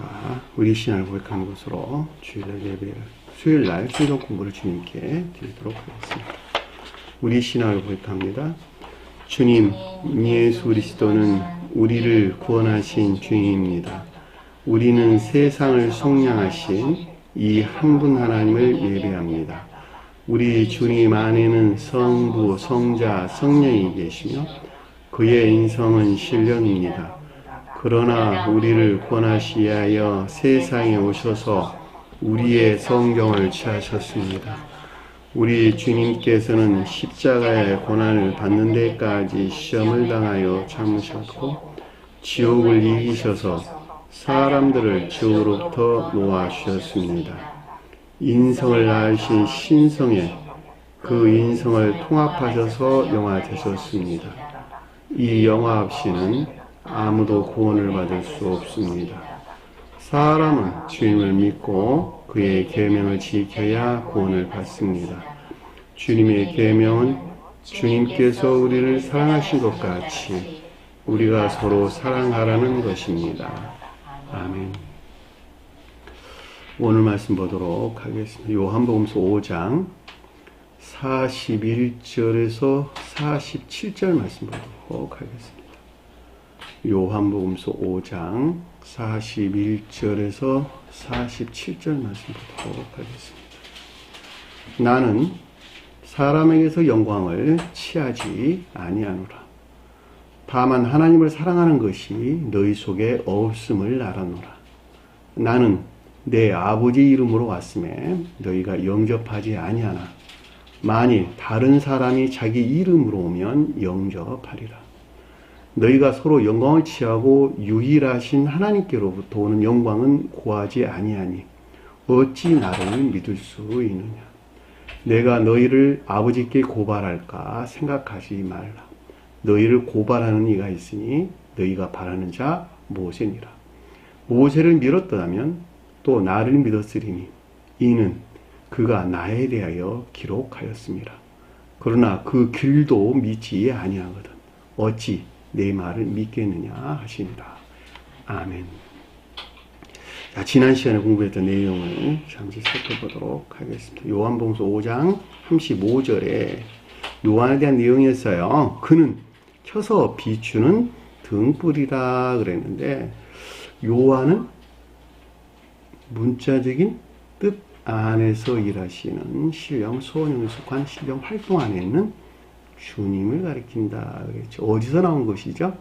자, 우리 신앙을 고백하는 것으로 수요일날 순종 공부를 주님께 드리도록 하겠습니다. 우리 신앙을 고백합니다. 주님, 예수 그리스도는 우리를 구원하신 주님입니다. 우리는 세상을 속량하신 이 한 분 하나님을 예배합니다. 우리 주님 안에는 성부, 성자, 성령이 계시며 그의 인성은 신령입니다. 그러나 우리를 구원하시기 위하여 세상에 오셔서 우리의 성경을 취하셨습니다. 우리 주님께서는 십자가의 고난을 받는 데까지 시험을 당하여 참으셨고 지옥을 이기셔서 사람들을 지옥으로부터 놓아주셨습니다. 인성을 낳으신 신성에 그 인성을 통합하셔서 영화 되셨습니다. 이 영화 없이는 아무도 구원을 받을 수 없습니다. 사람은 주님을 믿고 그의 계명을 지켜야 구원을 받습니다. 주님의 계명은 주님께서 우리를 사랑하신 것 같이 우리가 서로 사랑하라는 것입니다. 아멘. 오늘 말씀 보도록 하겠습니다. 요한복음서 5장 41절에서 47절 말씀 보도록 하겠습니다. 요한복음서 5장 41절에서 47절 말씀 보도록 하겠습니다. 나는 사람에게서 영광을 취하지 아니하노라. 다만 하나님을 사랑하는 것이 너희 속에 없음을 알아노라. 나는 내 아버지 이름으로 왔음에 너희가 영접하지 아니하나 만일 다른 사람이 자기 이름으로 오면 영접하리라. 너희가 서로 영광을 취하고 유일하신 하나님께로부터 오는 영광은 구하지 아니하니 어찌 나를 믿을 수 있느냐. 내가 너희를 아버지께 고발할까 생각하지 말라. 너희를 고발하는 이가 있으니 너희가 바라는 자 모세니라. 모세를 믿었더라면 또 나를 믿었으리니 이는 그가 나에 대하여 기록하였습니다. 그러나 그 길도 믿지 아니하거든 어찌 내 말을 믿겠느냐 하시니라. 아멘. 자, 지난 시간에 공부했던 내용을 잠시 살펴보도록 하겠습니다. 요한복음서 5장 35절에 요한에 대한 내용이었어요. 그는 켜서 비추는 등불이라 그랬는데 요한은 문자적인 뜻 안에서 일하시는 신령 소원형에 속한 신령 활동 안에 있는 주님을 가리킨다 그랬죠. 어디서 나온 것이죠?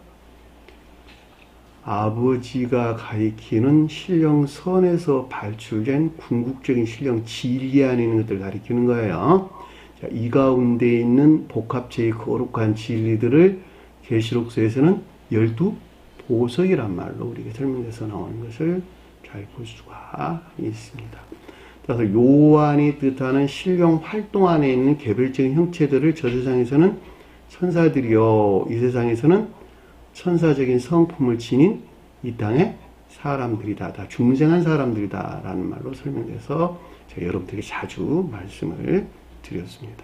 아버지가 가리키는 신령 선에서 발출된 궁극적인 신령 진리 안에 있는 것들을 가리키는 거예요. 자, 이 가운데 있는 복합체의 거룩한 진리들을 계시록서에서는 12보석이란 말로 우리에게 설명해서 나오는 것을 잘 볼 수가 있습니다. 따라서 요한이 뜻하는 신령 활동 안에 있는 개별적인 형체들을 저 세상에서는 천사들이요, 이 세상에서는 천사적인 성품을 지닌 이 땅의 사람들이다, 다 중생한 사람들이다 라는 말로 설명해서 제가 여러분들에게 자주 말씀을 드렸습니다.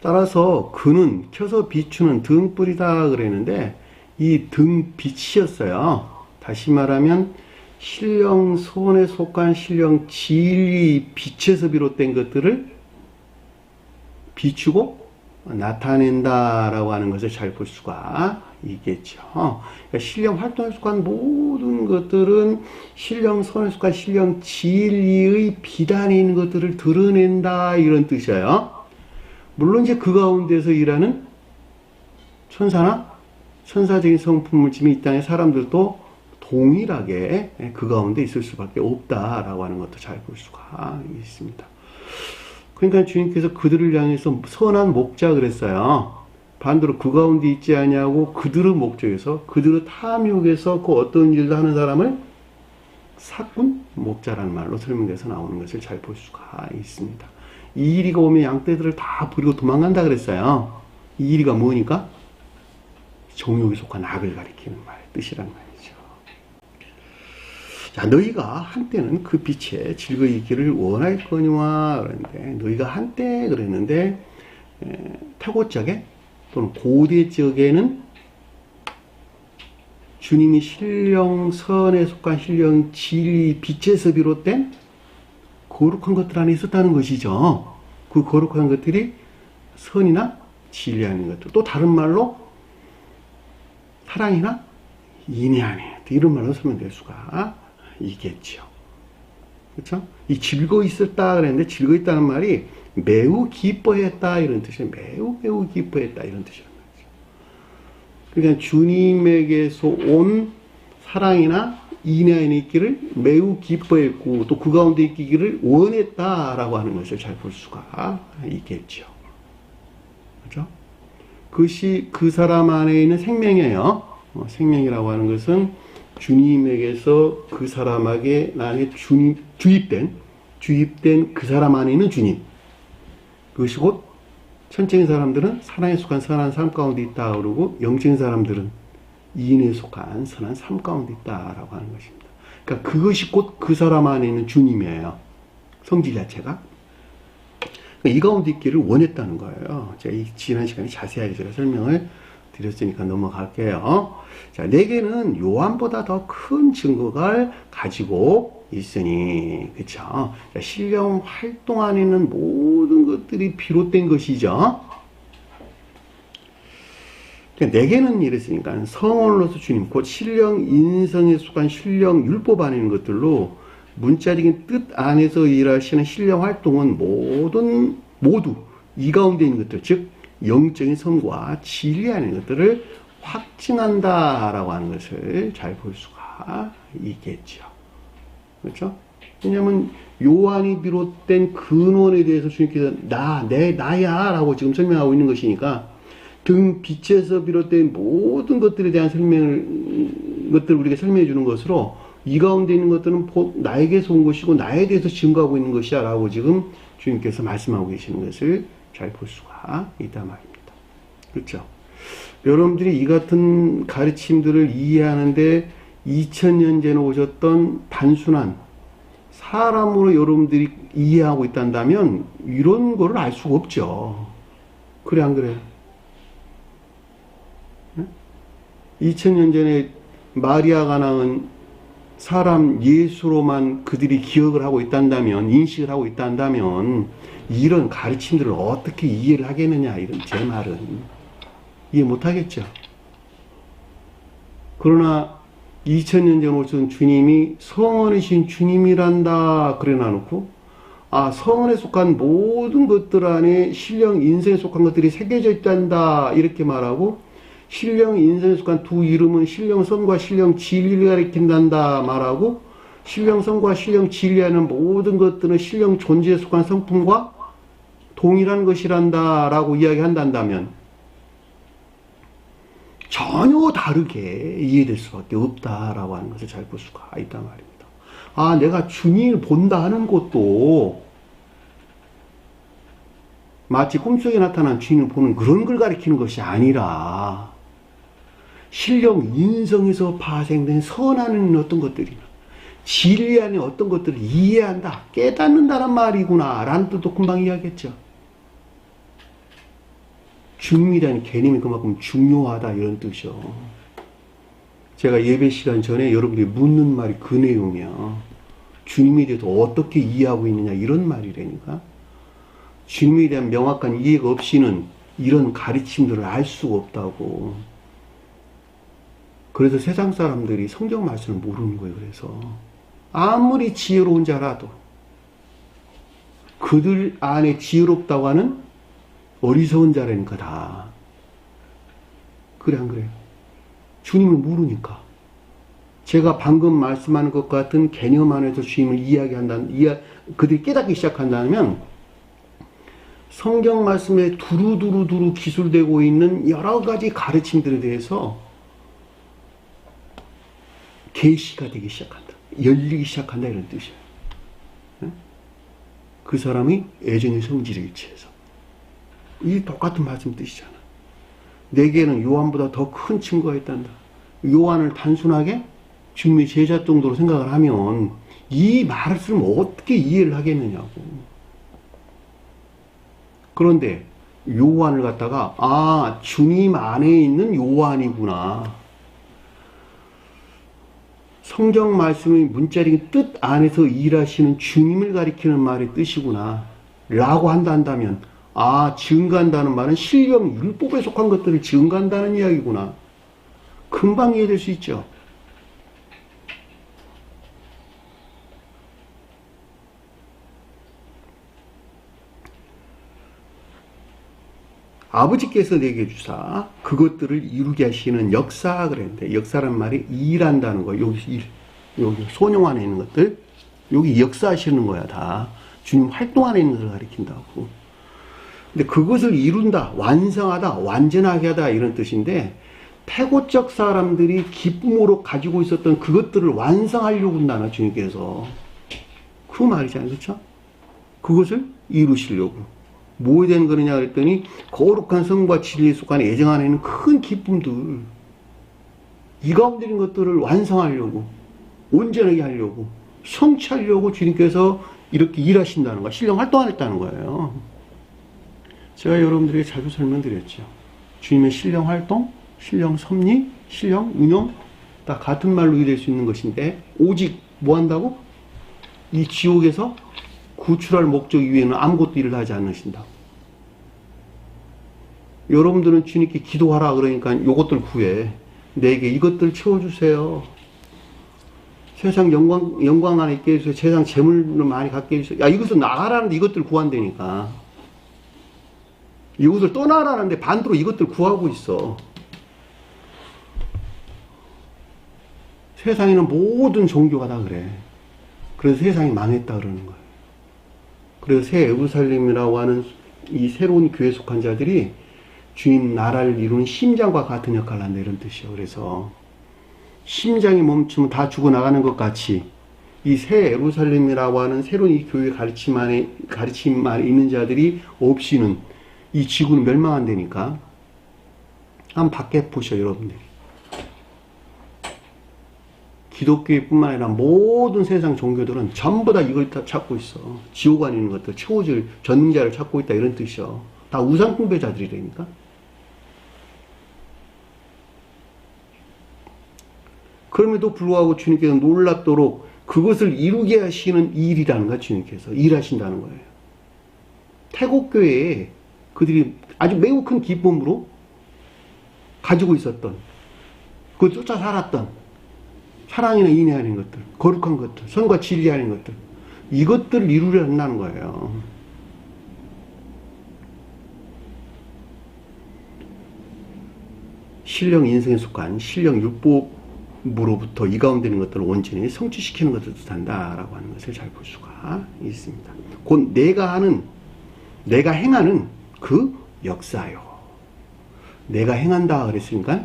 따라서 그는 켜서 비추는 등불이다 그랬는데 이 등빛이었어요. 다시 말하면 신령 소원에 속한 신령 진리 빛에서 비롯된 것들을 비추고 나타낸다라고 하는 것을 잘 볼 수가 있겠죠. 그러니까 신령 활동에 속한 모든 것들은 신령 소원에 속한 신령 진리의 빛 안에 있는 것들을 드러낸다 이런 뜻이에요. 물론 이제 그 가운데서 일하는 천사나 천사적인 성품을 지닌 이 땅의 사람들도 동일하게 그 가운데 있을 수밖에 없다라고 하는 것도 잘 볼 수가 있습니다. 그러니까 주님께서 그들을 향해서 선한 목자 그랬어요. 반대로 그 가운데 있지 아니하고 그들의 목적에서 그들의 탐욕에서 그 어떤 일도 하는 사람을 사꾼 목자라는 말로 설명돼서 나오는 것을 잘 볼 수가 있습니다. 이 이리가 오면 양떼들을 다 버리고 도망간다 그랬어요. 이 이리가 뭐니까? 정욕에 속한 악을 가리키는 뜻이란 말이죠. 자, 너희가 한때는 그 빛에 즐거이 있기를 원할거니와 그랬는데 너희가 한때 그랬는데 태고적에 또는 고대적에는 주님이 신령 선에 속한 신령 진리 빛에서 비롯된 거룩한 것들 안에 있었다는 것이죠. 그 거룩한 것들이 선이나 진리 아닌 것들, 또 다른 말로 사랑이나 인애 안에, 이런 말로 설명될 수가 있겠죠. 그렇죠? 이 즐거워 있었다 그랬는데, 즐거워 있다는 말이 매우 기뻐했다 이런 뜻이에요. 매우 기뻐했다 이런 뜻이란 말이죠. 그러니까 주님에게서 온 사랑이나 인애 안에 있기를 매우 기뻐했고, 또 그 가운데 있기를 원했다라고 하는 것을 잘 볼 수가 있겠죠. 그렇죠? 그것이 그 사람 안에 있는 생명이에요. 생명이라고 하는 것은 주님에게서 그 사람에게 나의 주입된 그 사람 안에 있는 주님. 그것이 곧 천적인 사람들은 사랑에 속한 선한 삶 가운데 있다 그러고, 영적인 사람들은 이인에 속한 선한 삶 가운데 있다라고 하는 것입니다. 그러니까 그것이 곧 그 사람 안에 있는 주님이에요. 성질 자체가. 이 가운데 있기를 원했다는 거예요. 제가 지난 시간에 자세하게 제가 설명을 드렸으니까 넘어갈게요. 자, 내게는 요한보다 더 큰 증거를 가지고 있으니, 그쵸? 신령 활동 안에 있는 모든 것들이 비롯된 것이죠. 내게는 이랬으니까 성원으로서 주님, 곧 신령 인성에 속한 신령 율법 안에 있는 것들로 문자적인 뜻 안에서 일하시는 신령 활동은 모두 이 가운데 있는 것들, 즉 영적인 선과 진리 안에 있는 것들을 확증한다라고 하는 것을 잘 볼 수가 있겠죠. 그렇죠? 왜냐하면 요한이 비롯된 근원에 대해서 주님께서 나야 라고 지금 설명하고 있는 것이니까, 등 빛에서 비롯된 모든 것들에 대한 것들을 우리가 설명해 주는 것으로, 이 가운데 있는 것들은 나에게서 온 것이고 나에 대해서 증거하고 있는 것이야 라고 지금 주님께서 말씀하고 계시는 것을 잘 볼 수가 있단 말입니다. 그렇죠? 여러분들이 이 같은 가르침들을 이해하는데 2000년 전에 오셨던 단순한 사람으로 여러분들이 이해하고 있단다면 이런 거를 알 수가 없죠. 그래 안 그래요? 2000년 전에 마리아가 낳은 사람 예수로만 그들이 기억을 하고 있단다면, 인식을 하고 있단다면 이런 가르침들을 어떻게 이해를 하겠느냐, 이런 제 말은 이해 못하겠죠. 그러나 2000년 전 오신 주님이 성원이신 주님이란다 그래 놔놓고, 성원에 속한 모든 것들 안에 신령 인생에 속한 것들이 새겨져 있단다 이렇게 말하고, 신령 인생에 속한 두 이름은 신령선과 신령 진리를 가리킨단다 말하고, 신령선과 신령 진리하는 모든 것들은 신령 존재에 속한 성품과 동일한 것이란다 라고 이야기한다면 전혀 다르게 이해될 수밖에 없다라고 하는 것을 잘 볼 수가 있단 말입니다. 내가 주님을 본다 하는 것도 마치 꿈속에 나타난 주님을 보는 그런 걸 가리키는 것이 아니라, 신령 인성에서 파생된 선한 어떤 것들이나 진리 안에 어떤 것들을 이해한다, 깨닫는다란 말이구나 라는 뜻도 금방 이해하겠죠. 주님이라는 개념이 그만큼 중요하다 이런 뜻이요. 제가 예배 시간 전에 여러분들이 묻는 말이 그 내용이야. 주님에 대해서 어떻게 이해하고 있느냐 이런 말이라니까. 주님에 대한 명확한 이해가 없이는 이런 가르침들을 알 수가 없다고. 그래서 세상 사람들이 성경 말씀을 모르는 거예요. 그래서 아무리 지혜로운 자라도 그들 안에 지혜롭다고 하는 어리석은 자라니까 다. 그래 안 그래요? 주님을 모르니까. 제가 방금 말씀하는 것 같은 개념 안에서 주님을 그들이 깨닫기 시작한다면 성경 말씀에 두루두루 기술되고 있는 여러 가지 가르침들에 대해서 계시가 되기 시작한다. 열리기 시작한다 이런 뜻이에요. 그 사람이 애정의 성질에 일치해서. 이 똑같은 말씀 뜻이잖아. 내게는 요한보다 더 큰 증거가 있단다. 요한을 단순하게 주님의 제자 정도로 생각을 하면 이 말씀을 어떻게 이해를 하겠느냐고. 그런데 요한을 갖다가 주님 안에 있는 요한이구나. 성경 말씀의 문자적인 뜻 안에서 일하시는 주님을 가리키는 말의 뜻이구나 라고 한다면, 아, 증거한다는 말은 신령 율법에 속한 것들을 증거한다는 이야기구나, 금방 이해될 수 있죠. 아버지께서 내게 주사 그것들을 이루게 하시는 역사 그랬는데, 역사란 말이 일한다는 거. 여기 소용 안에 있는 것들, 여기 역사하시는 거야. 다 주님 활동 안에 있는 것을 가리킨다고. 근데 그것을 이룬다, 완성하다, 완전하게 하다, 이런 뜻인데, 태고적 사람들이 기쁨으로 가지고 있었던 그것들을 완성하려고 한다나, 주님께서. 그 말이잖아요. 그렇죠? 그것을 이루시려고. 뭐에 대한 거느냐 그랬더니, 거룩한 성과 진리에 속한 애정 안에 있는 큰 기쁨들, 이 가운데 있는 것들을 완성하려고, 온전하게 하려고, 성취하려고 주님께서 이렇게 일하신다는 거야. 신령 활동하셨다는 거예요. 제가 여러분들에게 자주 설명드렸죠. 주님의 신령 활동, 신령 섭리, 신령 운영, 다 같은 말로 이해될 수 있는 것인데, 오직 뭐 한다고? 이 지옥에서 구출할 목적 이외에는 아무것도 일을 하지 않으신다. 여러분들은 주님께 기도하라 그러니까 이것들 구해. 내게 이것들 채워주세요. 세상 영광 안에 있게 해주세요. 세상 재물을 많이 갖게 해주세요. 야, 이것을 나가라는데 이것들 구한다니까. 이것을 떠나라는데 반대로 이것들 구하고 있어. 세상에는 모든 종교가 다 그래. 그래서 세상이 망했다 그러는 거예요. 그래서 새 예루살렘이라고 하는 이 새로운 교회에 속한 자들이 주님 나라를 이루는 심장과 같은 역할을 한다, 이런 뜻이에요. 그래서 심장이 멈추면 다 죽어나가는 것 같이 이 새 예루살렘이라고 하는 새로운 이 교회 가르침 안에 있는 자들이 없이는 이 지구는 멸망한다니까. 한번 밖에 보셔, 여러분들이. 기독교뿐만 아니라 모든 세상 종교들은 전부 다 이걸 다 찾고 있어. 지옥 안에 있는 것들, 채워질 전능자를 찾고 있다, 이런 뜻이요. 다 우상숭배자들이라니까. 그럼에도 불구하고 주님께서 놀랍도록 그것을 이루게 하시는 일이라는 거야. 주님께서 일하신다는 거예요. 태국교회에 그들이 아주 매우 큰 기쁨으로 가지고 있었던, 그걸 쫓아 살았던 사랑이나 인내하는 것들, 거룩한 것들, 선과 진리하는 것들, 이것들을 이루려 한다는 거예요. 신령 인생에 속한 신령 율법으로부터 이 가운데 있는 것들을 온전히 성취시키는 것을 뜻한다라고 하는 것을 잘 볼 수가 있습니다. 곧 내가 행하는 그 역사요. 내가 행한다 그랬으니까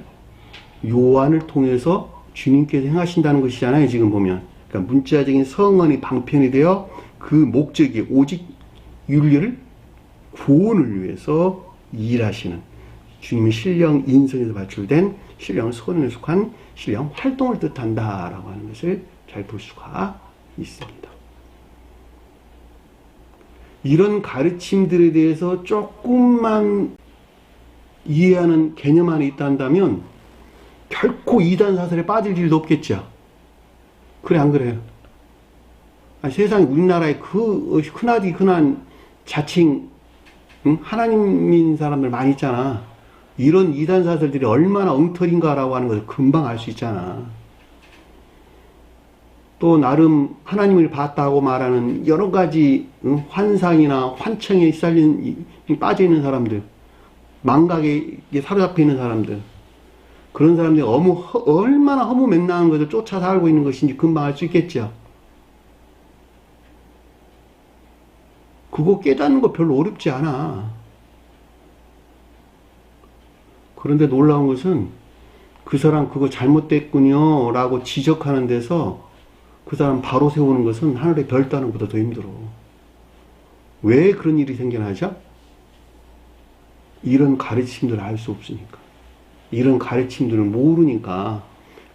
요한을 통해서 주님께서 행하신다는 것이잖아요. 지금 보면. 그러니까 문자적인 성언이 방편이 되어 그 목적이 오직 윤리를 구원을 위해서 일하시는 주님의 신령 인성에서 발출된 신령 선언에 속한 신령 활동을 뜻한다라고 하는 것을 잘 볼 수가 있습니다. 이런 가르침들에 대해서 조금만 이해하는 개념 안에 있다면 결코 이단 사설에 빠질 일도 없겠죠. 그래, 안 그래요? 세상에 우리나라에 그 흔하디 흔한 자칭 하나님인 사람들 많이 있잖아. 이런 이단 사설들이 얼마나 엉터리인가라고 하는 것을 금방 알 수 있잖아. 또 나름 하나님을 봤다고 말하는 여러 가지 환상이나 환청에 빠져 있는 사람들, 망각에 사로잡혀 있는 사람들, 그런 사람들이 얼마나 허무맹랑한 것을 쫓아 살고 있는 것인지 금방 알 수 있겠죠. 그거 깨닫는 거 별로 어렵지 않아. 그런데 놀라운 것은 그 사람 그거 잘못됐군요 라고 지적하는 데서 그 사람 바로 세우는 것은 하늘의 별 따는 것보다 더 힘들어. 왜 그런 일이 생겨나죠? 이런 가르침들을 알 수 없으니까. 이런 가르침들을 모르니까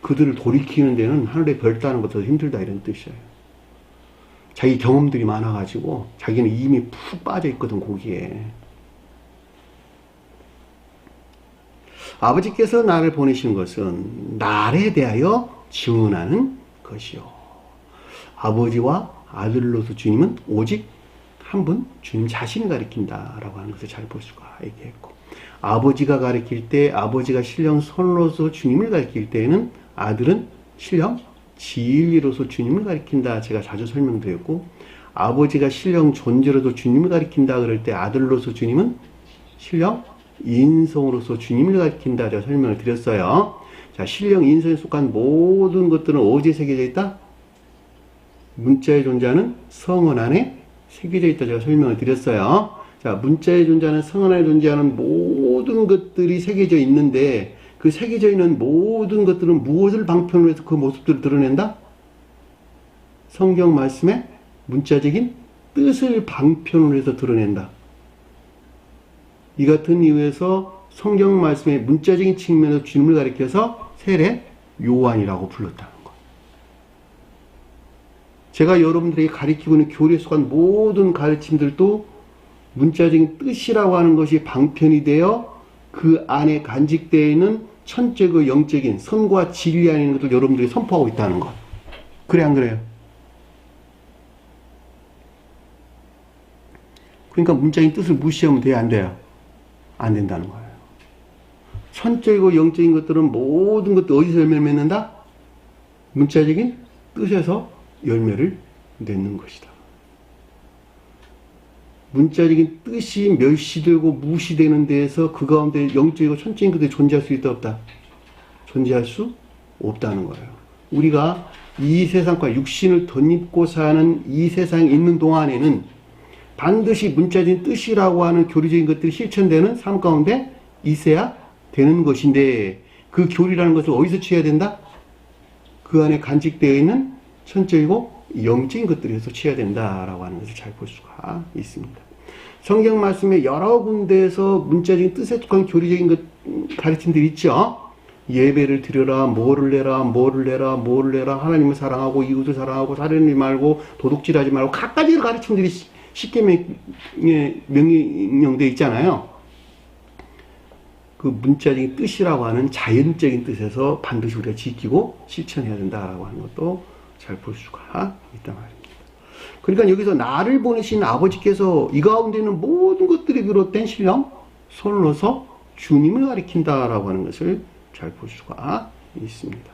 그들을 돌이키는 데는 하늘의 별 따는 것보다 더 힘들다, 이런 뜻이에요. 자기 경험들이 많아가지고 자기는 이미 푹 빠져 있거든, 거기에. 아버지께서 나를 보내신 것은 나를 대하여 증언하는 것이요. 아버지와 아들로서 주님은 오직 한 분, 주님 자신을 가리킨다라고 하는 것을 잘 볼 수가 있겠고, 아버지가 가리킬 때, 아버지가 신령 선로서 주님을 가리킬 때에는 아들은 신령 진리로서 주님을 가리킨다. 제가 자주 설명드렸고, 아버지가 신령 존재로서 주님을 가리킨다 그럴 때 아들로서 주님은 신령 인성으로서 주님을 가리킨다. 제가 설명을 드렸어요. 자, 신령 인성에 속한 모든 것들은 어디에 새겨져 있다? 문자에 존재하는 성원 안에 새겨져 있다. 제가 설명을 드렸어요. 자, 문자에 존재하는 성원 안에 존재하는 모든 것들이 새겨져 있는데, 그 새겨져 있는 모든 것들은 무엇을 방편으로 해서 그 모습들을 드러낸다? 성경 말씀의 문자적인 뜻을 방편으로 해서 드러낸다. 이 같은 이유에서 성경 말씀의 문자적인 측면에서 주님을 가리켜서 세례 요한이라고 불렀다는 것. 제가 여러분들에게 가리키고 있는 교리에 속한 모든 가르침들도 문자적인 뜻이라고 하는 것이 방편이 되어 그 안에 간직되어 있는 천적이고 영적인 선과 진리 안에 있는 것을 여러분들이 선포하고 있다는 것. 그래 안 그래요? 그러니까 문자적인 뜻을 무시하면 돼요, 안 돼요? 안 된다는 거예요. 천적이고 영적인 것들은 모든 것들 어디서 열매를 맺는다? 문자적인 뜻에서 열매를 맺는 것이다. 문자적인 뜻이 멸시되고 무시되는 데에서 그 가운데 영적이고 천적인 것들이 존재할 수 있다 없다? 존재할 수 없다는 거예요. 우리가 이 세상과 육신을 덧입고 사는 이 세상에 있는 동안에는 반드시 문자적인 뜻이라고 하는 교리적인 것들이 실천되는 삶 가운데 있어야 되는 것인데, 그 교리라는 것을 어디서 취해야 된다? 그 안에 간직되어 있는 천적이고 영적인 것들에서 취해야 된다라고 하는 것을 잘 볼 수가 있습니다. 성경 말씀에 여러 군데에서 문자적인 뜻에 속한 교리적인 것 가르침들이 있죠. 예배를 드려라, 뭐를 내라, 뭐를 내라, 뭐를 내라, 하나님을 사랑하고 이웃을 사랑하고 살인하지 말고 도둑질하지 말고 갖가지 가르침들이 쉽게 명령되어 있잖아요. 그 문자적인 뜻이라고 하는 자연적인 뜻에서 반드시 우리가 지키고 실천해야 된다라고 하는 것도 잘 볼 수가 있단 말입니다. 그러니까 여기서 나를 보내신 아버지께서 이 가운데 있는 모든 것들이 비롯된 신령 손으로서 주님을 가리킨다라고 하는 것을 잘 볼 수가 있습니다.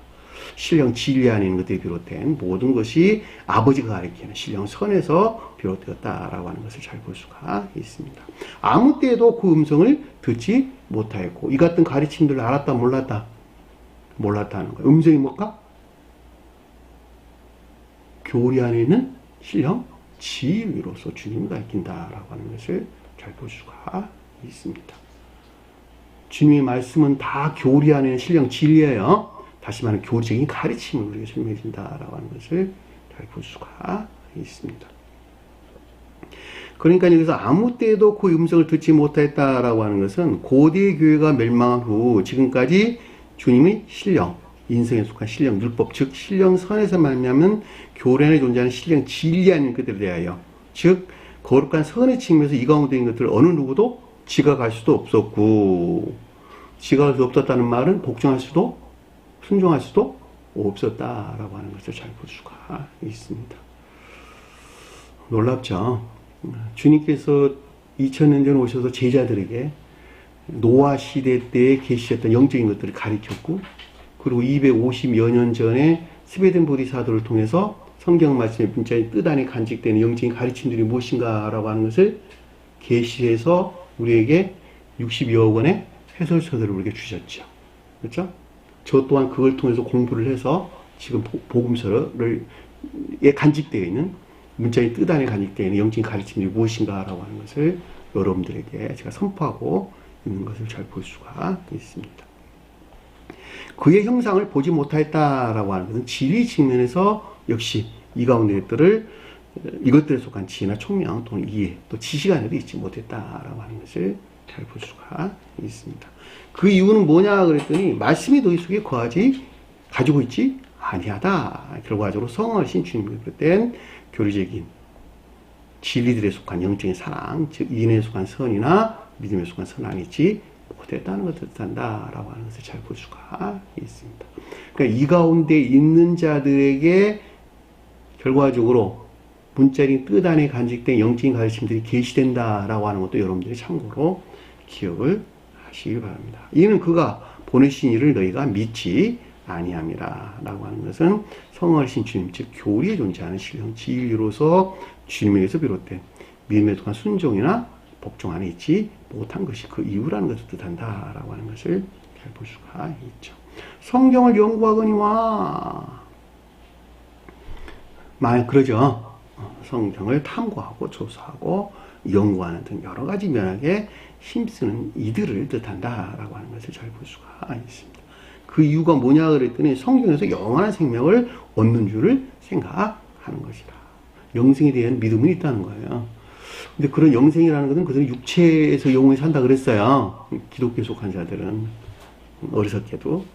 신령 진리 안에 있는 것들이 비롯된 모든 것이 아버지가 가리키는 신령 선에서 비롯되었다라고 하는 것을 잘 볼 수가 있습니다. 아무 때에도 그 음성을 듣지 못하였고, 이 같은 가르침들을 알았다 몰랐다? 몰랐다는 거예요. 음성이 뭘까? 교리 안에 있는 신령 지위로서 주님을 가리킨다라고 하는 것을 잘 볼 수가 있습니다. 주님의 말씀은 다 교리 안에 있는 신령 진리예요. 다시 말하면 교리적인 가르침을 우리에게 설명해 준다라고 하는 것을 잘 볼 수가 있습니다. 그러니까 여기서 아무 때에도 그 음성을 듣지 못했다라고 하는 것은 고대 교회가 멸망한 후 지금까지 주님의 신령, 인성에 속한 신령 율법, 즉 신령 선에서 말하면 교리 안에 존재하는 신령 진리 아닌 것들에 대하여, 즉 거룩한 선의 측면에서 이 가운데 있는 것들을 어느 누구도 지각할 수도 없었고, 지각할 수 없었다는 말은 복종할 수도 순종할 수도 없었다라고 하는 것을 잘 볼 수가 있습니다. 놀랍죠? 주님께서 2000년 전 오셔서 제자들에게 노아 시대 때에 계시셨던 영적인 것들을 가르쳤고, 그리고 250여 년 전에 스베덴 보리사도를 통해서 성경 말씀의 문자의 뜻 안에 간직되는 영적인 가르침들이 무엇인가라고 하는 것을 계시해서 우리에게 60여 권의 해설서들을 우리에게 주셨죠. 그렇죠? 저 또한 그걸 통해서 공부를 해서 지금 복음서에 간직되어 있는 문자의 뜻 안에 간직되어 있는 영적인 가르침이 무엇인가라고 하는 것을 여러분들에게 제가 선포하고 있는 것을 잘 볼 수가 있습니다. 그의 형상을 보지 못하였다라고 하는 것은 진리 측면에서 역시 이 가운데 이것들에 속한 지혜나 총명 또는 이해 또 지식 안에도 있지 못했다라고 하는 것을 잘 볼 수가 있습니다. 그 이유는 뭐냐 그랬더니 말씀이 너희 속에 가지고 있지 아니하다. 결과적으로 성하신 주님이 비롯된 교리적인 진리들에 속한 영적인 사랑, 즉 인에 속한 선이나 믿음에 속한 선 안에 있지 못했다는 것을 뜻한다라고 하는 것을 잘 볼 수가 있습니다. 그러니까 이 가운데 있는 자들에게 결과적으로 문자적인 뜻 안에 간직된 영적인 가르침들이 계시된다라고 하는 것도 여러분들이 참고로 기억을 하시기 바랍니다. 이는 그가 보내신 이를 너희가 믿지 아니함이라 라고 하는 것은 성하신 주님, 즉 교리에 존재하는 신령 진리로서 주님에게서 비롯된 믿음에 통한 순종이나 복종 안에 있지 못한 것이 그 이유라는 것을 뜻한다 라고 하는 것을 잘 볼 수가 있죠. 성경을 연구하거니와 그러죠. 성경을 탐구하고 조사하고 연구하는 등 여러 가지 면하게 힘쓰는 이들을 뜻한다라고 하는 것을 잘 볼 수가 있습니다. 그 이유가 뭐냐 그랬더니 성경에서 영원한 생명을 얻는 줄을 생각하는 것이다. 영생에 대한 믿음은 있다는 거예요. 근데 그런 영생이라는 것은 그들은 육체에서 영원히 산다 그랬어요. 기독교 속한 자들은 어리석게도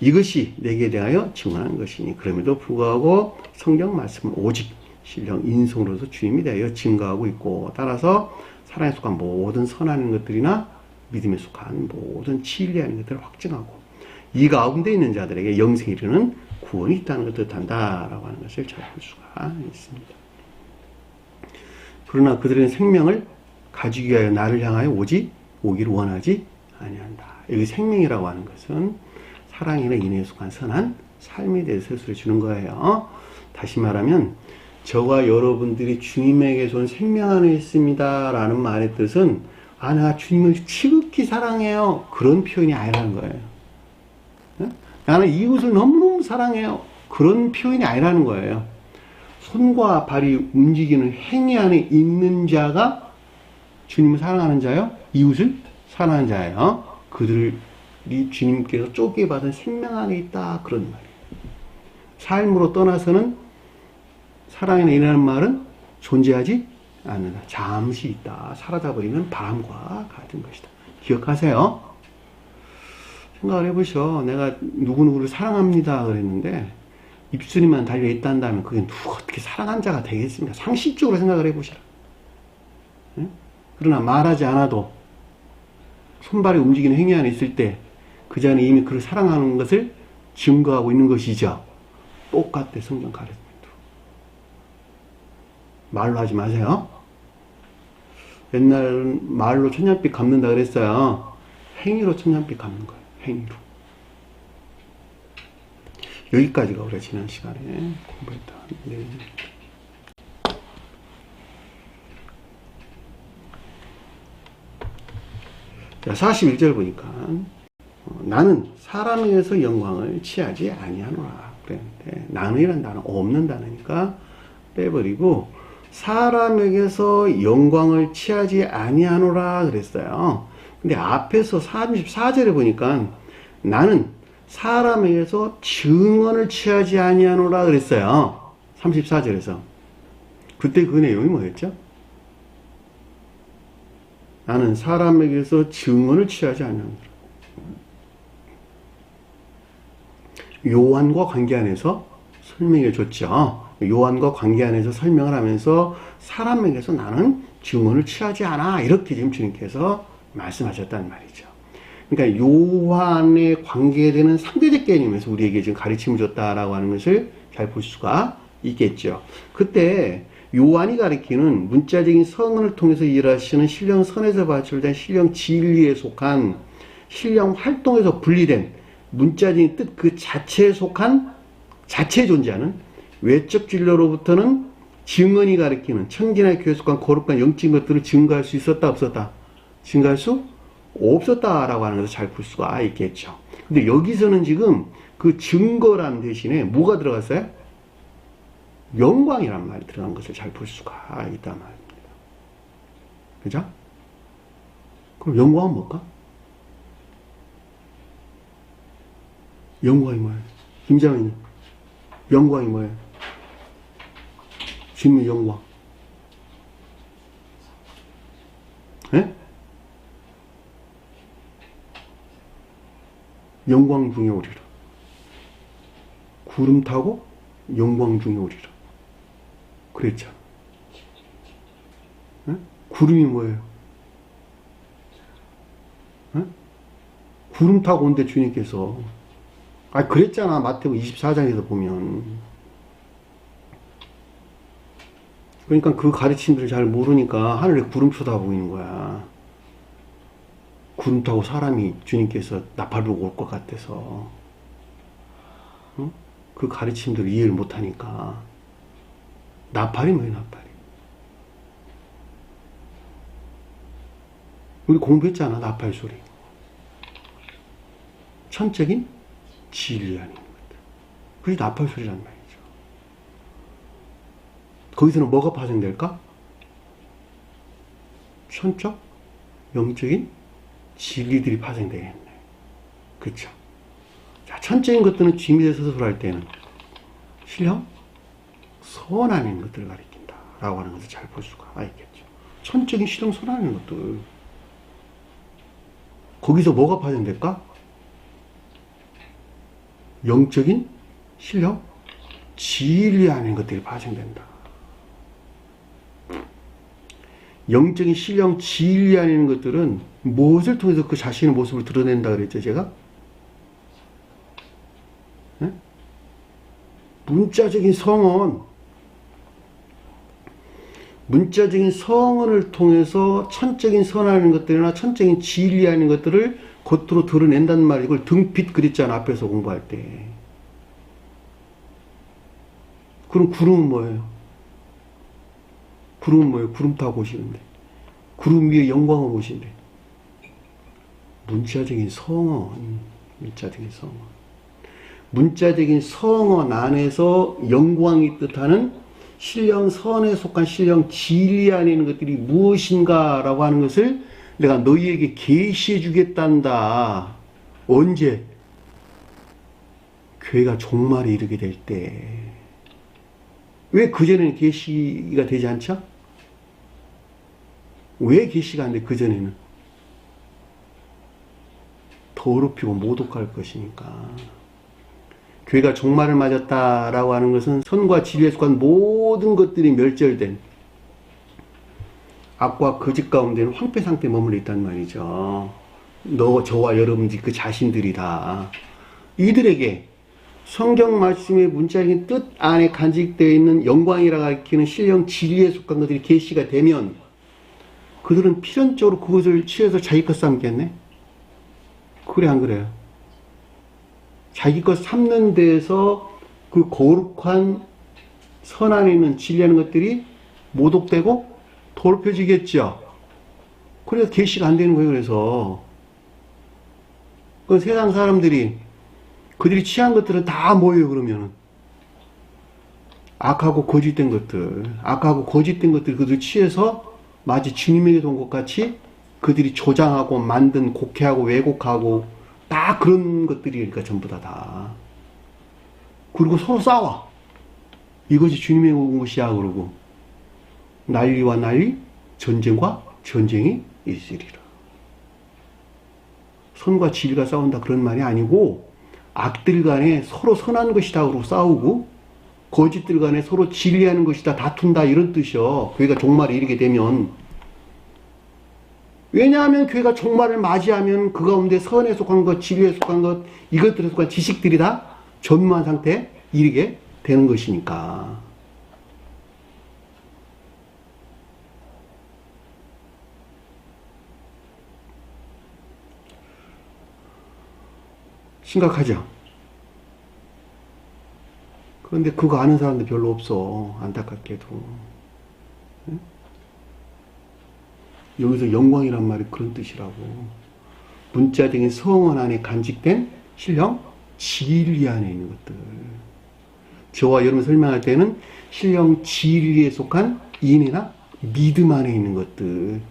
이것이 내게 대하여 증언한 것이니 그럼에도 불구하고 성경 말씀은 오직 신령 인성으로서 주님이 대하여 증거하고 있고 따라서 사랑에 속한 모든 선한 것들이나 믿음에 속한 모든 진리하는 것들을 확증하고 이 가운데 있는 자들에게 영생에 이르는 구원이 있다는 것을 뜻한다라고 하는 것을 잘 볼 수가 있습니다. 그러나 그들은 생명을 가지기 위하여 나를 향하여 오기를 원하지 아니한다. 여기 생명이라고 하는 것은 사랑이나 인애에 속한 선한 삶에 대해서 설수를 주는 거예요. 다시 말하면 저와 여러분들이 주님에게서 온 생명 안에 있습니다 라는 말의 뜻은 내가 주님을 지극히 사랑해요 그런 표현이 아니라는 거예요. 나는 이웃을 너무너무 사랑해요 그런 표현이 아니라는 거예요. 손과 발이 움직이는 행위 안에 있는 자가 주님을 사랑하는 자요? 이웃을 사랑하는 자예요. 그들이 주님께서 쪼개 받은 생명 안에 있다 그런 말이에요. 삶으로 떠나서는 사랑이나 인하는 말은 존재하지 않는다. 잠시 있다. 사라져버리는 바람과 같은 것이다. 기억하세요. 생각을 해보셔. 내가 누구누구를 사랑합니다 그랬는데 입술이만 달려있다면 그게 누가 어떻게 사랑한 자가 되겠습니까? 상식적으로 생각을 해보시라. 응? 그러나 말하지 않아도 손발이 움직이는 행위 안에 있을 때 그 자는 이미 그를 사랑하는 것을 증거하고 있는 것이죠. 똑같대 성경 가르침도. 말로 하지 마세요. 옛날은 말로 천냥빛 갚는다 그랬어요. 행위로 천냥빛 갚는 거예요. 행위로. 여기까지가 우리가 지난 시간에 공부했던 내용입니다. 자, 41절 보니까 나는 사람에게서 영광을 취하지 아니하노라 그랬는데 나는이란 단어 없는 단어니까 빼버리고 사람에게서 영광을 취하지 아니하노라 그랬어요. 근데 앞에서 34절에 보니까 나는 사람에게서 증언을 취하지 아니하노라 그랬어요. 34절에서. 그때 그 내용이 뭐였죠? 나는 사람에게서 증언을 취하지 아니하노라. 요한과 관계 안에서 설명해 줬죠. 요한과 관계 안에서 설명을 하면서 사람에게서 나는 증언을 취하지 않아. 이렇게 지금 주님께서 말씀하셨단 말이죠. 그러니까 요한의 관계되는 상대적 개념에서 우리에게 지금 가르침을 줬다라고 하는 것을 잘 볼 수가 있겠죠. 그때 요한이 가리키는 문자적인 선언을 통해서 일하시는 신령 선에서 발출된 신령 진리에 속한 신령 활동에서 분리된 문자적인 뜻 그 자체에 속한 자체에 존재하는 외적 진료로부터는 증언이 가리키는 청진의 교회에 속한 거룩한 영적인 것들을 증거할 수 있었다 없었다? 증거할 수 없었다라고 하는 것을 잘 볼 수가 있겠죠. 근데 여기서는 지금 그 증거란 대신에 뭐가 들어갔어요? 영광이란 말이 들어간 것을 잘 볼 수가 있단 말입니다. 그죠? 그럼 영광은 뭘까? 영광이 뭐예요? 김장님, 영광이 뭐예요? 주님의 영광. 예? 영광 중에 오리라. 구름 타고 영광 중에 오리라. 그랬잖아. 예? 구름이 뭐예요? 예? 구름 타고 온대 주님께서. 아, 그랬잖아. 마태복음 24장에서 보면. 그러니까 그 가르침들을 잘 모르니까 하늘에 구름 쳐다보고 있는 거야. 구름 타고 사람이 주님께서 나팔로 올 것 같아서. 응? 그 가르침들을 이해를 못하니까. 나팔이 뭐야, 나팔이? 우리 공부했잖아, 나팔 소리. 천적인 진리라는 것. 그게 나팔 소리란 말이죠. 거기서는 뭐가 파생될까? 천적, 영적인 진리들이 파생되겠네. 그쵸? 자, 천적인 것들은 주님에 대해서 설할 때는 신령, 선하는 것들을 가리킨다. 라고 하는 것을 잘 볼 수가 있겠죠. 천적인 신령, 선하는 것들. 거기서 뭐가 파생될까? 영적인 신령, 진리하는 것들이 파생된다. 영적인 신령, 진리하는 것들은 무엇을 통해서 그 자신의 모습을 드러낸다 그랬죠, 제가? 네? 문자적인 성언. 문자적인 성언을 통해서 천적인 선하는 것들이나 천적인 진리하는 것들을 겉으로 드러낸다는 말이에요. 이걸 등빛 그랬잖아, 앞에서 공부할 때. 그럼 구름은 뭐예요? 구름은 뭐예요? 구름 타고 오시는데. 구름 위에 영광을 오신대. 문자적인 성언. 문자적인 성언. 문자적인 성언 안에서 영광이 뜻하는 신령 선에 속한 신령 진리 안에 있는 것들이 무엇인가 라고 하는 것을 내가 너희에게 계시해 주겠단다. 언제? 교회가 종말에 이르게 될 때. 왜 그전에는 계시가 되지 않죠? 왜 계시가 안 돼? 그전에는 더럽히고 모독할 것이니까. 교회가 종말을 맞았다라고 하는 것은 선과 진리에 속한 모든 것들이 멸절된 악과 거짓 가운데는 황폐 상태에 머물러 있단 말이죠. 너, 저와 여러분들이 그 자신들이 다 이들에게 성경 말씀의 문자적인 뜻 안에 간직되어 있는 영광이라 가리키는 신령 진리에 속한 것들이 계시가 되면 그들은 필연적으로 그것을 취해서 자기 것 삼겠네? 그래 안 그래요? 자기 것 삼는 데에서 그 거룩한 선 안에 있는 진리하는 것들이 모독되고 더럽혀지겠죠. 그래서 계시가 안 되는 거예요. 그래서 그 세상 사람들이 그들이 취한 것들은 다 뭐예요? 그러면은 악하고 거짓된 것들, 악하고 거짓된 것들 그들 취해서 마치 주님에게서 온 것 같이 그들이 조장하고 만든 곡해하고 왜곡하고 다 그런 것들이니까 전부 다. 그리고 서로 싸워. 이것이 주님에게 온 것이야 그러고 난리와 난리, 전쟁과 전쟁이 있으리라. 선과 진리가 싸운다 그런 말이 아니고 악들 간에 서로 선한 것이다 그러고 싸우고 거짓들 간에 서로 진리하는 것이다 다툰다 이런 뜻이요. 교회가 종말에 이르게 되면. 왜냐하면 교회가 종말을 맞이하면 그 가운데 선에 속한 것, 진리에 속한 것, 이것들에 속한 지식들이 다 전무한 상태에 이르게 되는 것이니까. 심각하죠? 그런데 그거 아는 사람도 별로 없어. 안타깝게도. 응? 여기서 영광이란 말이 그런 뜻이라고. 문자적인 성언 안에 간직된 신령 진리 안에 있는 것들. 저와 여러분 설명할 때는 신령 진리에 속한 인애나 믿음 안에 있는 것들.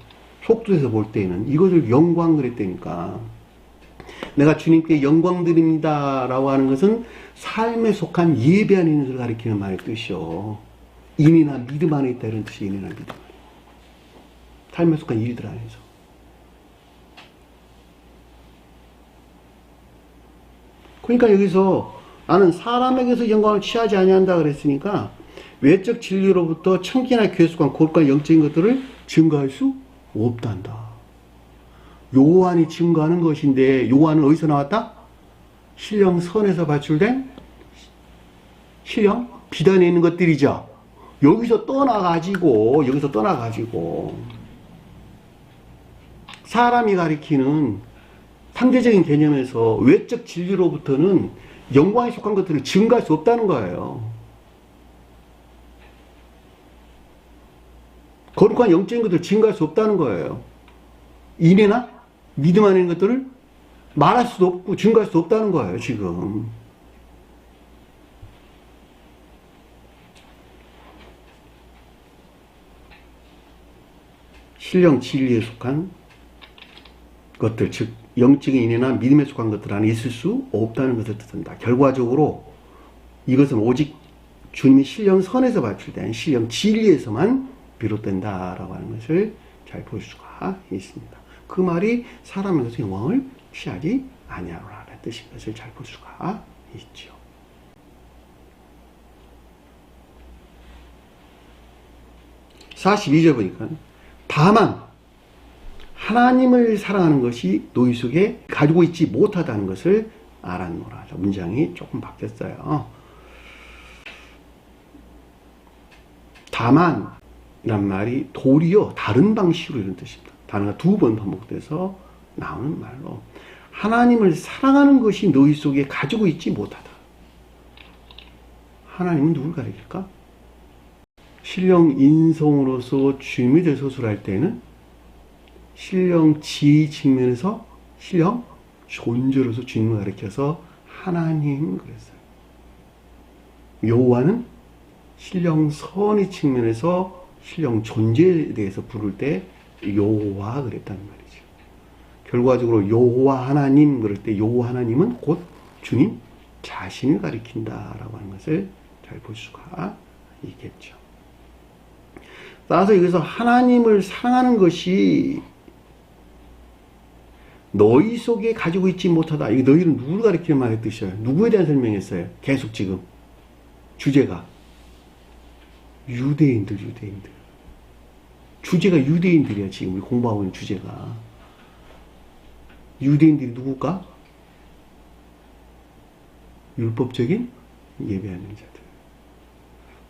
속도에서 볼 때는 이것을 영광 그랬다니까. 내가 주님께 영광 드립니다 라고 하는 것은 삶에 속한 예배 안에 있는 것을 가리키는 말의 뜻이요. 인이나 믿음 안에 있다 이런 뜻이 인이나 믿음 안에. 삶에 속한 일들 안에서. 그러니까 여기서 나는 사람에게서 영광을 취하지 아니한다 그랬으니까 외적 진리로부터 청기나 교회 속한 거룩한 영적인 것들을 증거할 수 없단다. 요한이 증거하는 것인데 요한은 어디서 나왔다? 신령선에서 발출된 신령 비단에 있는 것들이죠. 여기서 떠나가지고 사람이 가리키는 상대적인 개념에서 외적 진리로부터는 영광에 속한 것들을 증거할 수 없다는 거예요. 거룩한 영적인 것들을 증거할 수 없다는 거예요. 인애나 믿음 안에 있는 것들을 말할 수도 없고 증거할 수 없다는 거예요, 지금. 신령 진리에 속한 것들, 즉 영적인 인애나 믿음에 속한 것들 안에 있을 수 없다는 것을 뜻한다. 결과적으로 이것은 오직 주님이 신령 선에서 발출된 신령 진리에서만 비롯된다라고 하는 것을 잘 볼 수가 있습니다. 그 말이 사람에게서 영광을 취하지 아니하노라는 뜻인 것을 잘 볼 수가 있죠. (42절) 보니까 다만 하나님을 사랑하는 것이 너희 속에 가지고 있지 못하다는 것을 알았노라. 문장이 조금 바뀌었어요. 다만 이란 말이 도리어 다른 방식으로 이런 뜻입니다. 단어가 2번 반복돼서 나오는 말로 하나님을 사랑하는 것이 너희 속에 가지고 있지 못하다. 하나님은 누굴 가리킬까? 신령 인성으로서 주님에 대해 서술할 때는 신령 지의 측면에서 신령 존재로서 주님을 가리켜서 하나님 그랬어요. 요한은 신령 선의 측면에서 신령 존재에 대해서 부를 때 여호와 그랬다는 말이죠. 결과적으로 여호와 하나님 그럴 때 여호와 하나님은 곧 주님 자신을 가리킨다라고 하는 것을 잘 볼 수가 있겠죠. 따라서 여기서 하나님을 사랑하는 것이 너희 속에 가지고 있지 못하다. 이게 너희는 누구를 가리키는 말의 뜻이에요. 누구에 대한 설명했어요. 계속 지금 주제가 유대인들. 주제가 유대인들이야. 지금 우리 공부하고 있는 주제가. 유대인들이 누굴까? 율법적인 예배하는 자들,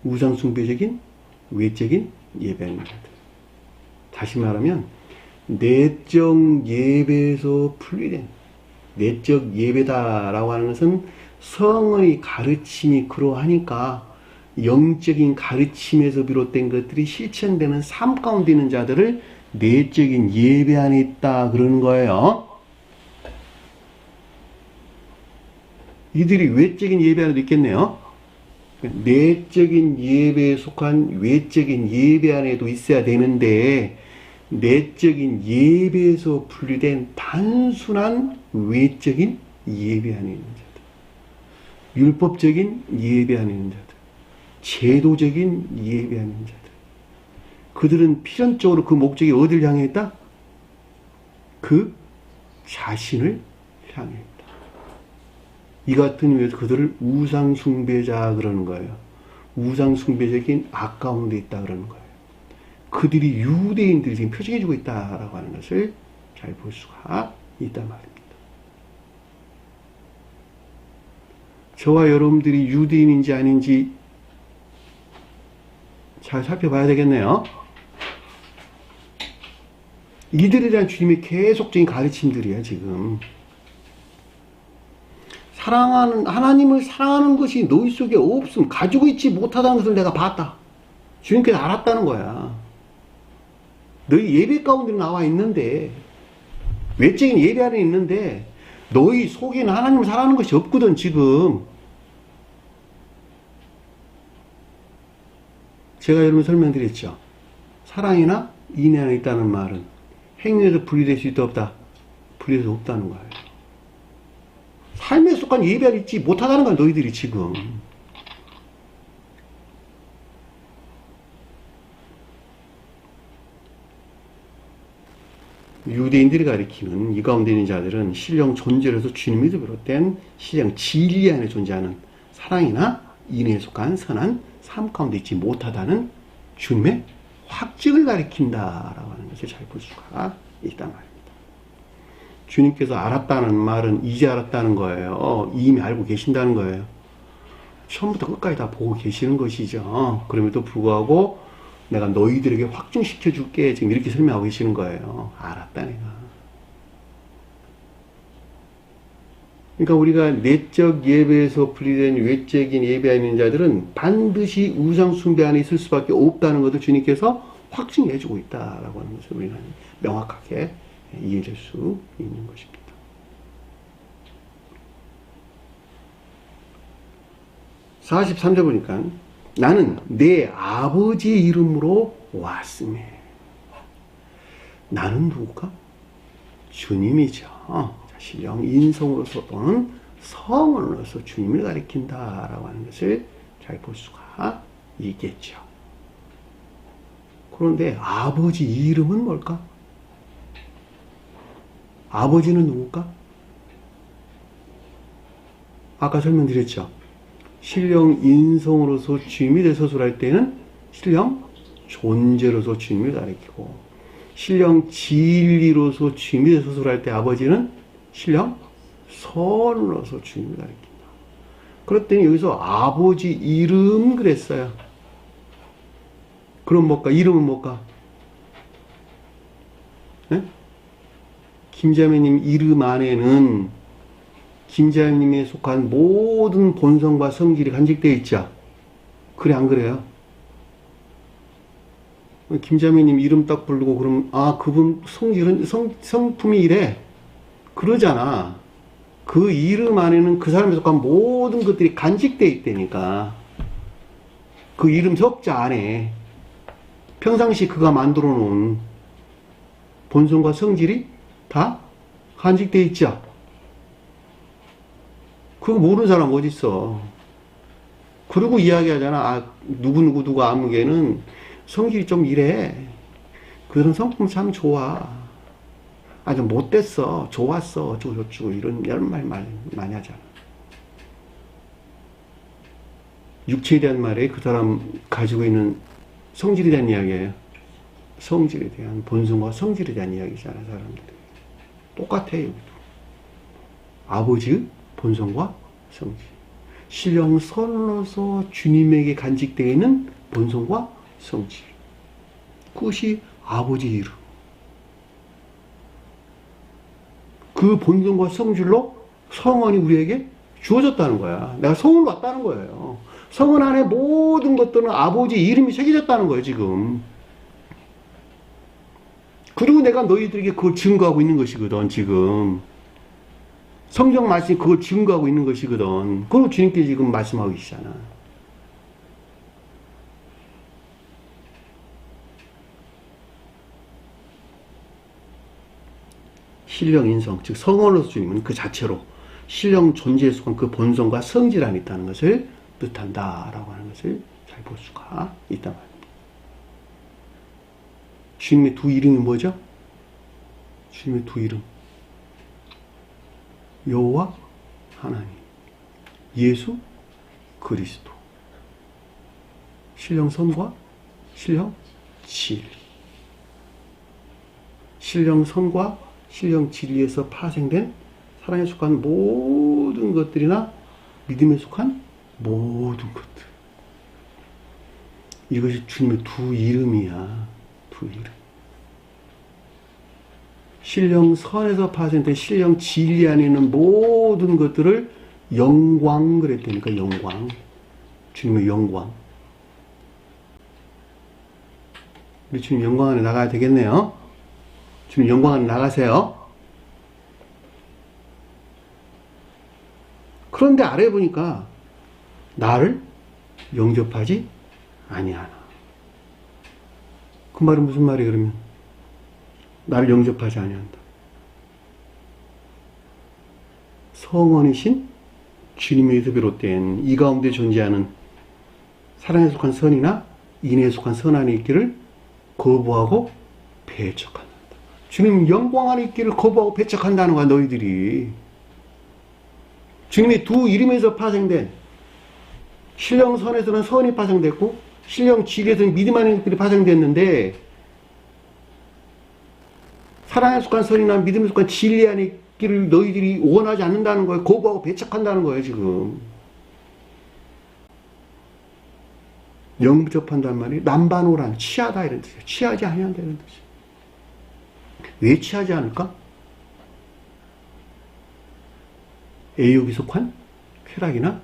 우상숭배적인 외적인 예배하는 자들. 다시 말하면 내적 예배에서 분리된 내적 예배다라고 하는 것은 성의 가르침이 그러하니까 영적인 가르침에서 비롯된 것들이 실천되는 삶 가운데 있는 자들을 내적인 예배 안에 있다 그러는 거예요. 이들이 외적인 예배 안에도 있겠네요. 내적인 예배에 속한 외적인 예배 안에도 있어야 되는데 내적인 예배에서 분리된 단순한 외적인 예배 안에 있는 자들, 율법적인 예배 안에 있는 자들, 제도적인 예배 안에 있는 자들, 그들은 필연적으로 그 목적이 어디를 향해 있다? 그 자신을 향해 있다. 이 같은 이유에서 그들을 우상숭배자 그러는 거예요. 우상숭배적인 악 가운데 있다 그러는 거예요. 그들이 유대인들이 지금 표징해주고 있다라고 하는 것을 잘 볼 수가 있단 말입니다. 저와 여러분들이 유대인인지 아닌지 잘 살펴봐야 되겠네요. 이들에 대한 주님의 계속적인 가르침들이야 지금. 하나님을 사랑하는 것이 너희 속에 없음, 가지고 있지 못하다는 것을 내가 봤다. 주님께서 알았다는 거야. 너희 예배 가운데 나와 있는데, 외적인 예배 안에 있는데, 너희 속에는 하나님을 사랑하는 것이 없거든, 지금. 제가 여러분 설명드렸죠. 사랑이나 인애 안에 있다는 말은 행위에서 분리될 수 있다, 없다? 분리될 수 없다는 거예요. 삶에 속한 예배 안에 있지 못하다는 거야, 너희들이 지금. 유대인들이 가리키는 이 가운데 있는 자들은 신령 존재로서 주님에서 비롯된 신령 진리 안에 존재하는 사랑이나 인애에 속한 선한 삶 가운데 있지 못하다는 주님의 확증을 가리킨다라고 하는 것을 잘 볼 수가 있단 말입니다. 주님께서 알았다는 말은 이제 알았다는 거예요. 이미 알고 계신다는 거예요. 처음부터 끝까지 다 보고 계시는 것이죠. 그럼에도 불구하고 내가 너희들에게 확증시켜 줄게. 지금 이렇게 설명하고 계시는 거예요. 알았다 내가. 그러니까 우리가 내적 예배에서 분리된 외적인 예배에 있는 자들은 반드시 우상 숭배 안에 있을 수밖에 없다는 것을 주님께서 확증해 주고 있다라고 하는 것을 우리는 명확하게 이해될 수 있는 것입니다. (43절) 보니까 나는 내 아버지 이름으로 왔음에. 나는 누굴까? 주님이죠. 신령 인성으로서 또는 성언으로서 주님을 가리킨다라고 하는 것을 잘 볼 수가 있겠죠. 그런데 아버지 이름은 뭘까? 아버지는 누굴까? 아까 설명드렸죠. 신령 인성으로서 주님이 대서술할 때는 신령 존재로서 주님을 가리키고, 신령 진리로서 주님이 대서술할 때 아버지는 신령 선으로서 주님을 가리킨다. 그랬더니 여기서 아버지 이름 그랬어요. 그럼 뭘까? 이름은 뭘까? 네? 김자매님 이름 안에는 김자매님에 속한 모든 본성과 성질이 간직되어 있죠. 그래 안 그래요? 김자매님 이름 딱 부르고 그러면 그분 성질은 성품이 이래 그러잖아. 그 이름 안에는 그 사람에 속한 모든 것들이 간직되어 있다니까. 그 이름 석자 안에 평상시 그가 만들어 놓은 본성과 성질이 다 간직되어 있죠. 그거 모르는 사람 어디 있어. 그러고 이야기하잖아. 누구누구 아무개는 성질이 좀 이래. 그런 성품 참 좋아. 아주 못됐어. 좋았어. 어쩌고 이런 말 많이 하잖아. 육체에 대한 말에 그 사람 가지고 있는 성질에 대한 이야기예요. 성질에 대한 본성과 성질에 대한 이야기잖아, 사람들이. 똑같아요, 여기도. 아버지의 본성과 성질. 신령 선으로서 주님에게 간직되어 있는 본성과 성질. 그것이 아버지 이름. 그 본성과 성질로 성언이 우리에게 주어졌다는 거야. 내가 성을 왔다는 거예요. 성은 안에 모든 것들은 아버지 이름이 새겨졌다는 거예요, 지금. 그리고 내가 너희들에게 그걸 증거하고 있는 것이거든, 지금. 성경 말씀이 그걸 증거하고 있는 것이거든. 그걸 주님께 지금 말씀하고 계시잖아. 신령 인성, 즉 성언으로서 주님은 그 자체로 신령 존재에 속한 그 본성과 성질 안에 있다는 것을 뜻한다라고 하는 것을 잘 볼 수가 있단 말입니다. 주님의 두 이름이 뭐죠? 주님의 두 이름. 여호와 하나님, 예수 그리스도. 신령 선과 신령 진리. 신령 선과 신령 진리에서 파생된 사랑에 속한 모든 것들이나 믿음에 속한 모든 것들. 이것이 주님의 두 이름이야. 두 이름. 신령 선에서 파생된 신령 진리 안에 있는 모든 것들을 영광 그랬다니까. 영광. 주님의 영광. 우리 주님 영광 안에 나가야 되겠네요. 주님 영광 안에 나가세요. 그런데 아래 보니까 나를 영접하지 아니하나. 그 말은 무슨 말이에요, 그러면? 나를 영접하지 아니한다. 성원이신 주님에서 비롯된 이 가운데 존재하는 사랑에 속한 선이나 인애에 속한 선 안에 있기를 거부하고 배척한다. 주님 영광 안에 있기를 거부하고 배척한다는 거야, 너희들이. 주님의 두 이름에서 파생된 신령 선에서는 선이 파생됐고 신령 진리에서는 믿음 안에 있기를 파생됐는데 사랑에 속한 선이나 믿음에 속한 진리 안의 길을 너희들이 원하지 않는다는 거예요. 거부하고 배척한다는 거예요, 지금. 영접한다는 말이 남반오란, 취하다 이런 뜻이에요. 취하지 아니한다 이런 뜻이에요. 왜 취하지 않을까? 애욕이 속한 쾌락이나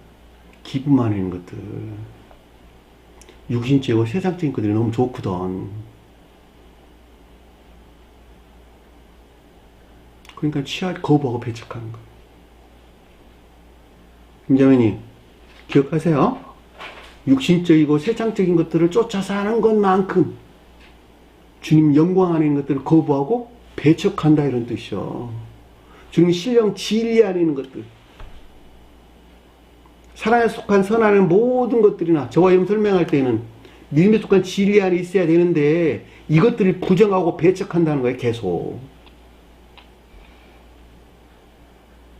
기분만 있는 것들, 육신적이고 세상적인 것들이 너무 좋거든. 그러니까 거부하고 배척하는 거예요. 김자매님, 기억하세요? 육신적이고 세상적인 것들을 쫓아서 하는 것만큼 주님 영광 안에 있는 것들을 거부하고 배척한다 이런 뜻이요. 주님 신령 진리 안에 있는 것들, 사랑에 속한 선 안에 모든 것들이나 저와 형 설명할 때는 믿음에 속한 진리 안에 있어야 되는데 이것들을 부정하고 배척한다는 거예요. 계속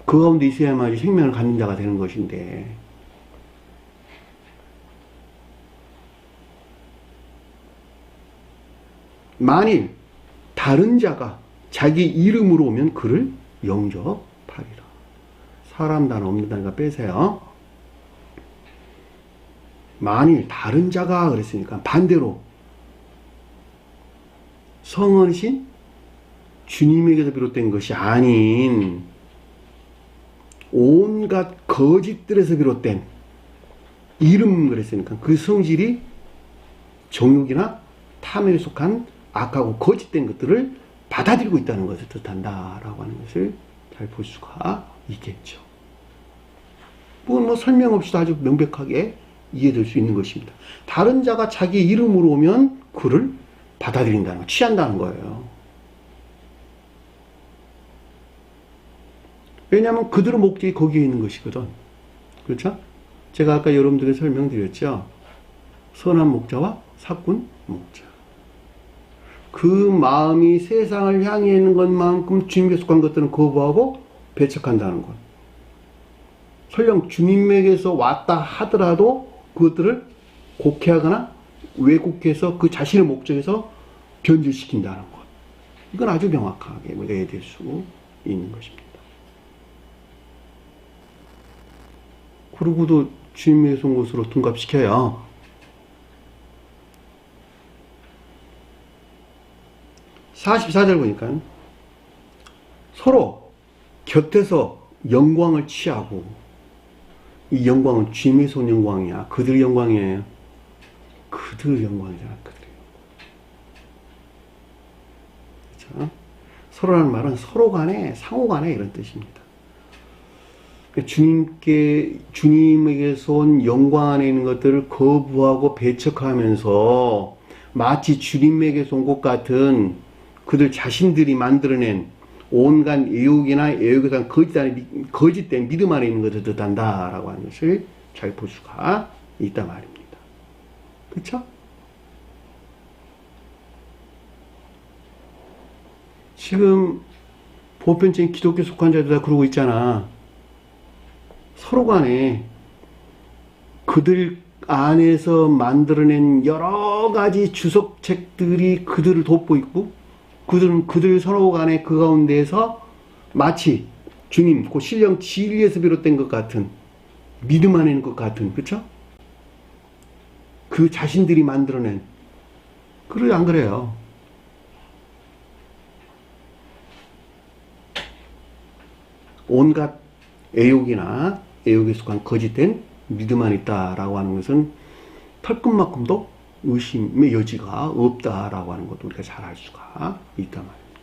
그 가운데 있어야만 생명을 갖는 자가 되는 것인데, 만일 다른 자가 자기 이름으로 오면 그를 영접하리라. 사람 단어 없는다니까 빼세요. 만일 다른 자가 그랬으니까 반대로 성은신 주님에게서 비롯된 것이 아닌 온갖 거짓들에서 비롯된 이름 그랬으니까 그 성질이 정욕이나 탐에 속한 악하고 거짓된 것들을 받아들이고 있다는 것을 뜻한다라고 하는 것을 잘 볼 수가 있겠죠. 뭐 설명 없이도 아주 명백하게 이해될 수 있는 것입니다. 다른 자가 자기 이름으로 오면 그를 받아들인다는 거, 취한다는 거예요. 왜냐하면 그들의 목적이 거기에 있는 것이거든. 그렇죠? 제가 아까 여러분들에게 설명드렸죠. 선한 목자와 사꾼 목자. 그 마음이 세상을 향해 있는 것만큼 주님께 속한 것들은 거부하고 배척한다는 것. 설령 주님에게서 왔다 하더라도 그것들을 곡해하거나 왜곡해서 그 자신의 목적에서 변질시킨다는 것. 이건 아주 명확하게 이해될 수 있는 것입니다. 그러고도 주님에게서 온 것으로 둔갑시켜요. 44절 보니까 서로 곁에서 영광을 취하고, 이 영광은 주님에서 온 영광이야. 그들 영광이에요. 그들 영광이잖아. 그들의 영광. 그렇죠? 서로라는 말은 서로 간에, 상호 간에 이런 뜻입니다. 주님에게서 온 영광 안에 있는 것들을 거부하고 배척하면서 마치 주님에게서 온 것 같은 그들 자신들이 만들어낸 온갖 애욕이나 애욕에 대한 거짓된 믿음 안에 있는 것을 뜻한다라고 하는 것을 잘 볼 수가 있단 말입니다. 그렇죠? 지금 보편적인 기독교 속한 자들 다 그러고 있잖아. 서로 간에 그들 안에서 만들어낸 여러 가지 주석책들이 그들을 돕고 있고, 그들 서로 간에 그 가운데에서 마치 주님, 그 신령 진리에서 비롯된 것 같은, 믿음 안에 있는 것 같은, 그쵸? 그 자신들이 만들어낸, 그래요, 안 그래요? 온갖 애욕이나 애욕에 속한 거짓된 믿음 안에 있다라고 하는 것은 털끝만큼도 의심의 여지가 없다라고 하는 것도 우리가 잘 알 수가 있단 말입니다.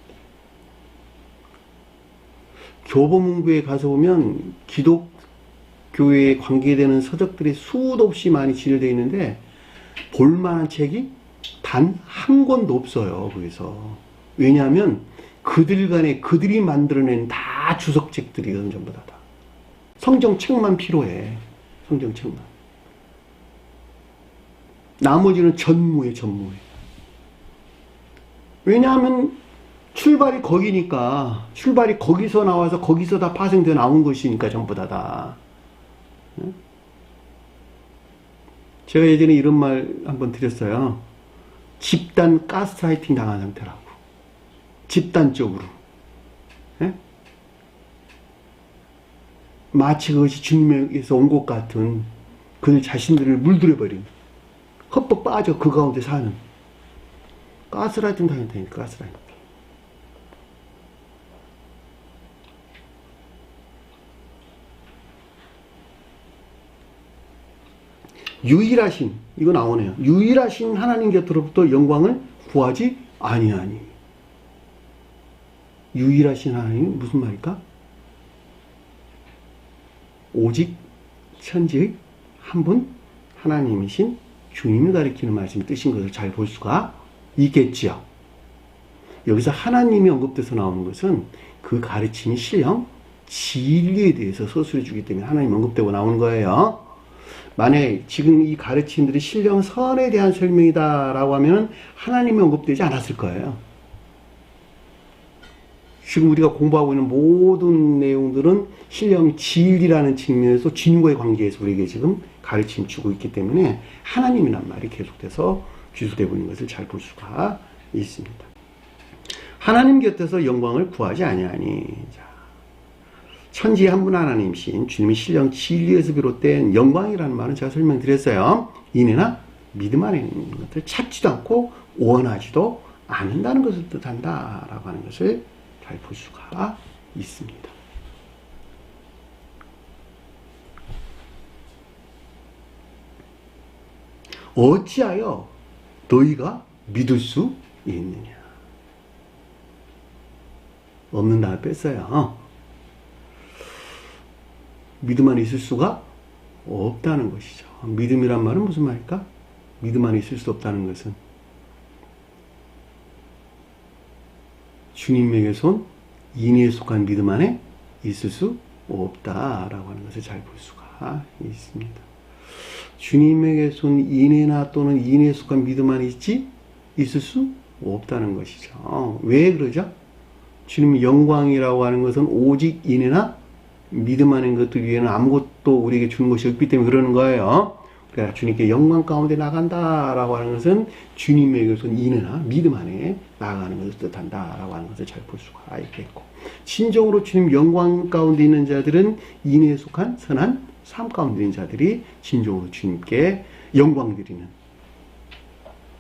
교보문고에 가서 보면 기독교에 관계되는 서적들이 수도 없이 많이 진열되어 있는데 볼만한 책이 단 한 권도 없어요. 거기서. 왜냐하면 그들 간에 그들이 만들어낸 다 주석책들이거든. 전부 다. 성경책만 필요해. 성경책만. 나머지는 전무해. 왜냐하면 출발이 거기니까, 출발이 거기서 나와서 거기서 다 파생되어 나온 것이니까 전부 다. 제가 예전에 이런 말 한번 드렸어요. 집단 가스라이팅 당한 상태라고. 집단적으로. 예? 마치 그것이 주님에게서 온 것 같은 그들 자신들을 물들여버린 헛뻑 빠져 그 가운데 사는 가스라이팅 당한다니까. 가스라이팅. 유일하신, 이거 나오네요. 유일하신 하나님 곁으로부터 영광을 구하지 아니하니. 유일하신 하나님 무슨 말일까? 오직 천지의 한 분 하나님이신 주님을 가리키는 말씀이 뜻인 것을 잘 볼 수가 있겠지요. 여기서 하나님이 언급돼서 나오는 것은 그 가르침이 신령 진리에 대해서 서술해 주기 때문에 하나님 언급되고 나오는 거예요. 만약에 지금 이 가르침들이 신령 선에 대한 설명이다라고 하면 하나님이 언급되지 않았을 거예요. 지금 우리가 공부하고 있는 모든 내용들은 신령 진리라는 측면에서 주님과의 관계에서 우리에게 지금 가르침 주고 있기 때문에 하나님이란 말이 계속돼서 기술되고 있는 것을 잘 볼 수가 있습니다. 하나님 곁에서 영광을 구하지 아니하니. 자, 천지의 한 분 하나님이신 주님의 신령 진리에서 비롯된 영광이라는 말은 제가 설명드렸어요. 인애나 믿음 안에 있는 것을 찾지도 않고 원하지도 않는다는 것을 뜻한다라고 하는 것을 잘 볼 수가 있습니다. 어찌하여 너희가 믿을 수 있느냐. 없는 단어 뺐어요. 믿음 안에 있을 수가 없다는 것이죠. 믿음이란 말은 무슨 말일까? 믿음 안에 있을 수 없다는 것은 주님에게선 인애에 속한 믿음 안에 있을 수 없다라고 하는 것을 잘 볼 수가 있습니다. 주님에게선 인애나 또는 인애에 속한 믿음 안에 있을 수 없다는 것이죠. 왜 그러죠? 주님의 영광이라고 하는 것은 오직 인애나 믿음 안에 있는 것들 위에는 아무것도 우리에게 주는 것이 없기 때문에 그러는 거예요. 그러니까 주님께 영광 가운데 나간다라고 하는 것은 주님에게선 인애나 믿음 안에 나아가는 것을 뜻한다라고 하는 것을 잘 볼 수가 있겠고, 진정으로 주님 영광 가운데 있는 자들은 인애에 속한 선한 삶 가운데 있는 자들이 진정으로 주님께 영광 드리는,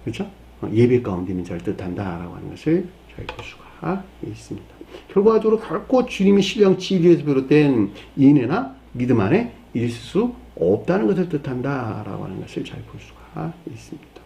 그렇죠? 예배 가운데 있는 자를 뜻한다라고 하는 것을 잘 볼 수가 있습니다. 결과적으로 결코 주님의 신령 진리에서 비롯된 인애나 믿음 안에 있을 수 없다는 것을 뜻한다라고 하는 것을 잘 볼 수가 있습니다.